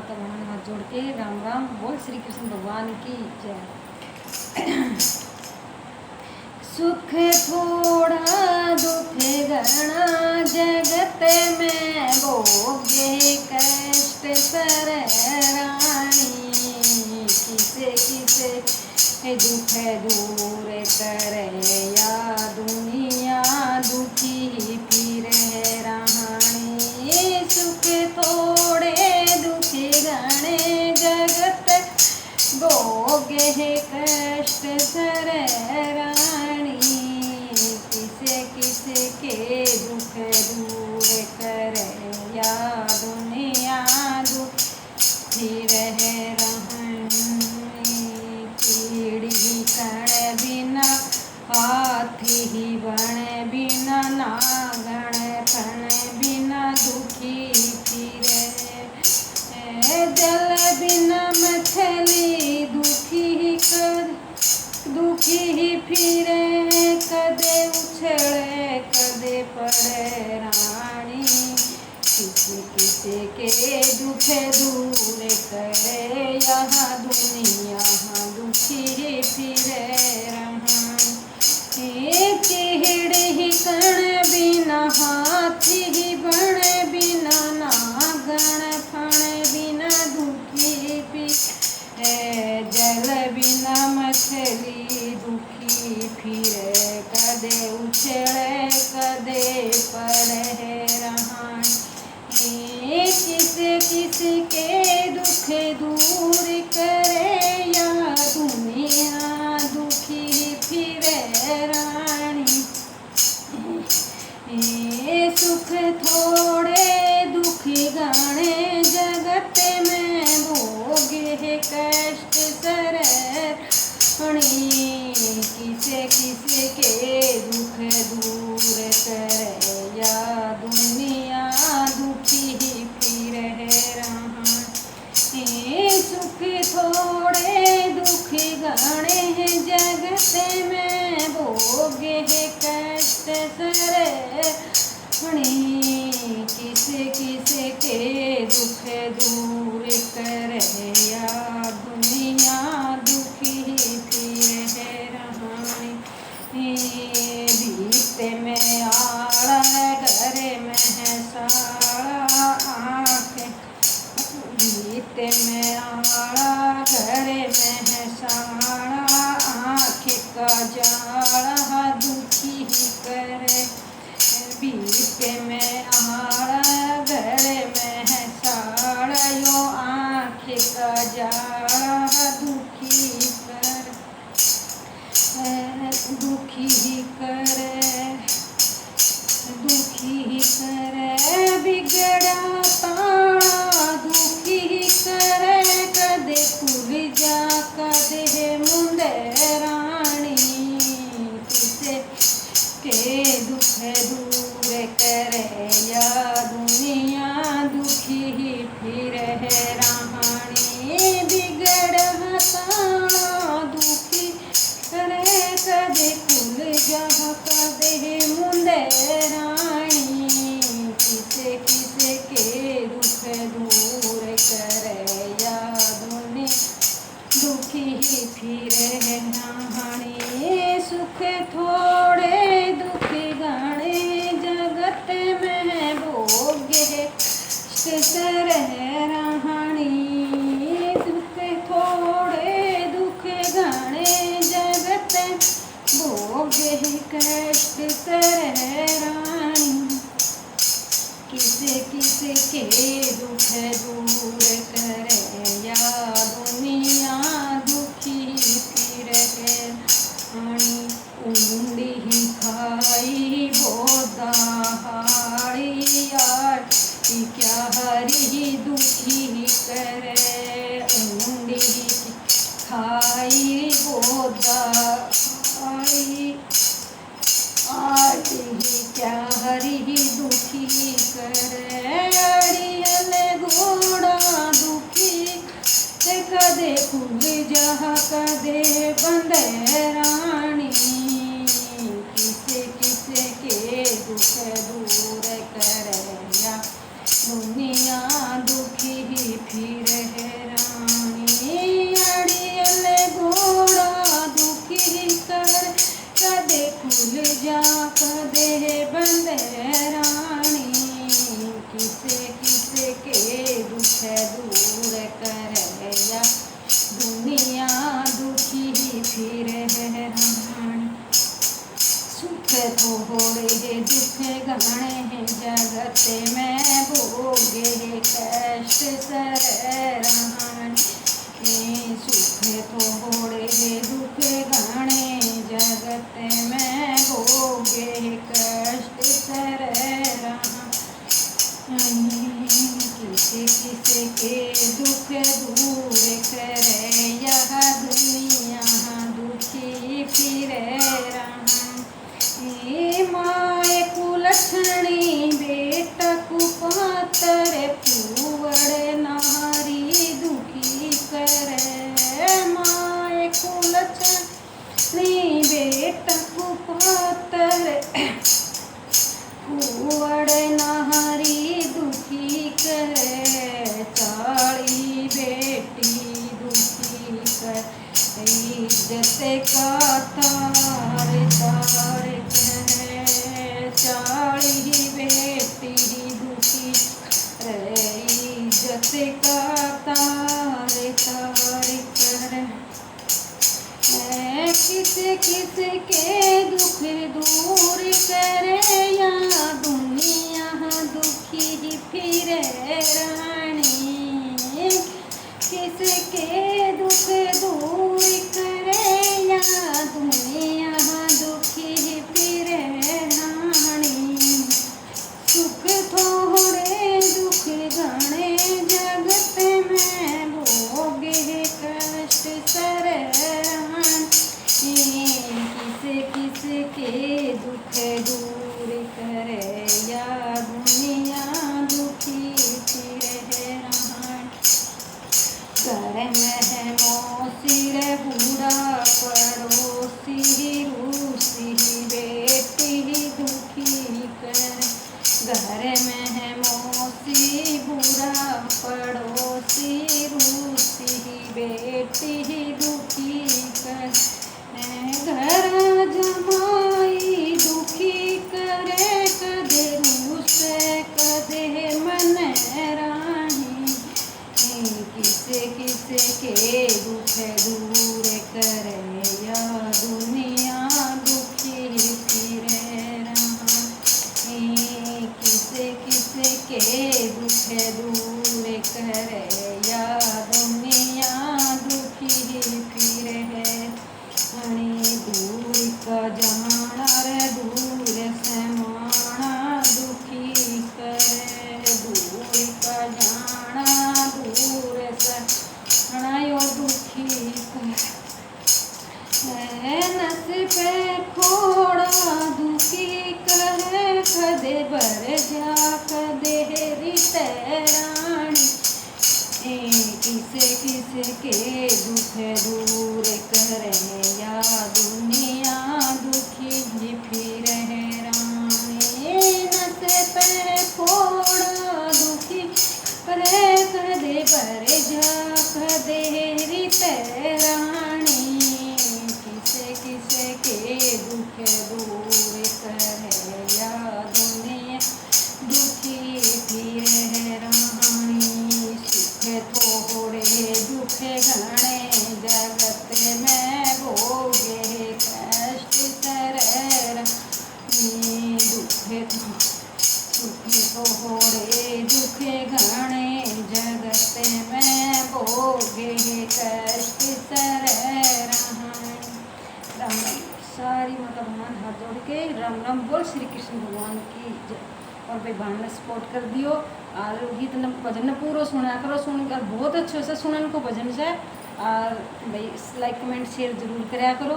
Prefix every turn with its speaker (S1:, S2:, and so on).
S1: माता बहनों ने हाथ जोड़ के राम राम बोल। श्री कृष्ण भगवान की जय। सुख थोड़ा दुख घना जगत में भोगे कष्ट सर रानी। किसे किसे दुख दूर करे या दुनिया दुखी फिर रानी। सुख थोड़े दुख घने जगत भोगे कष्ट सर रानी। किसे किसे के दुख दूर करे या दुनिया दुखी रहे रहनी। कीड़ी कण बिना हाथी बण बिना नागण फण बिना दुखी फिरे। जल बिना मछली दुखी फिरे। कदे उछले कदे पड़े रानी। किसी किसी के दुख दूर करे यहाँ दुनिया दुखी फिरे रहानी। कीड़ी कण बिना हाथी बण बिना नागण फण बिना दुखी फिरे। जल बिना मछली दुखी फिरे। कदे उछले कदे पड़े रहानी। किसे किसे के दुख दूर करे या दुनिया दुखी फिरे रानी। सुख थोड़े दुख घने जगत में भोगे कष्ट सर रानी। किसे किसे के दुख दूर करे या दुनिया दुखी फिरे रानी। सुख थोड़े दुख घने जगत में भोगे कष्ट सर रानी। किसे किसे के दुख दूर करे या दुनिया दुखी फिरे रहानी। भीत में आड़ा घर में साड़ा आँख। भीत में आड़ा घर में साड़ा आँख का जाड़ा दुखी करे। भीत में आड़ा घर में साड़ा यो आँख का जाड़ा दुखी करे। दुखी करे बिगड़ा ताड़ा दुखी करे। कदे खुल जा कदे मुंडे रानी। किसे के दुख दूर करे या दुनिया दुखी फिरे रानी। बिगड़ा ताड़ा दुखी करे कदे खुल जा कदे मुंडे रानी। किसे किसे के दुख दूर करे या दुनिया दुखी फिरे रानी। सुख थोड़े दुख घने जगत में भोगे सर रानी। सुख थोड़े दुख घने जगत भोगे कष्ट सर रानी। किसे किसे के दुख दूर करे या दुनिया दुखी फिरे रानी। ऊंडी खाई बोदा हाड़ी यार क्या हरी दुखी करे। ऊंडी खाई बोदा हाड़ी क्या हरी दुखी करे। अड़ियल घोड़ा दुखी कदे खुल जा कदे बंदे रानी। किसे किसे के दुख दूर करे या दुनिया दुखी फिरे सर रहन। सुख थोड़े दुख घणे जगत में भोगे कष्ट सर रहन। किसे किसे के दुख दूर करे यह दुनिया दुखी फिरे रहन। माए कुलक्षणी बेटा कुपातर फूवड़ नारी दुखी करे। माए कुलक्षणी बेटा कुपातर फूवड़ नारी दुखी करे। चाली बेटी दुखी कर इज्जत का तार तार करे। चाली बेटी दुखी करे इज्जत का तार तार करे। किसे किसे के दुख दूर करे या दुनिया दुखी फिरे रानी। किसे के दुख दूर करे या दुनिया दुखी फिरे रानी। सुख थोड़े दुख घणे जगत में भोगे कष्ट सर रहन। किसे किसे के दुख दूर करे या दुनिया दुखी फिरे रहन। घर में है मौसी रे बूढ़ा पड़ोसी रूसी बेटी दुखी करे। घर में है मौसी बूढ़ा पड़ोसी रूसी बेटी दुखी करे। घर जमाई दुखी करे कदे रूसे कदे मन रानी। किसे किसे के दुख दूर करे या दुनिया दुखी फिरे रहन। किसे किसे के दुख दूर करे या दुनिया दुखी फिरे हनी। दूर का जाना रे दूर से माना दुखी करे। दूर का जाना दूर से माना यो दुखी करे। नस पे खोड़ा दुखी करे कदे बर जा कदे रित रानी। किसे किसे के दुख दूर करे या दुनिया दुखी फिरे रानी। नस पे फोड़ा दुखी करे कदे बर जा कदे रित रानी। किसे किसे के दुख दूर करे या दुनिया दुखी फिरे रानी। सुख थोड़े दुख घणे जगत में भोगे कष्ट सर रहन। सुख थोड़े दुख घणे जगत में भोगे कष्ट सर रहन। राम राम। सारी माता भगवान हाथ जोड़ के राम राम बोल श्री कृष्ण भगवान की जय। और भाई बहन ने सपोर्ट कर दियो और गीत न भजन पूरा सुना करो। सुनकर बहुत अच्छे से सुनने को भजन से और भाई लाइक कमेंट शेयर जरूर कराया करो।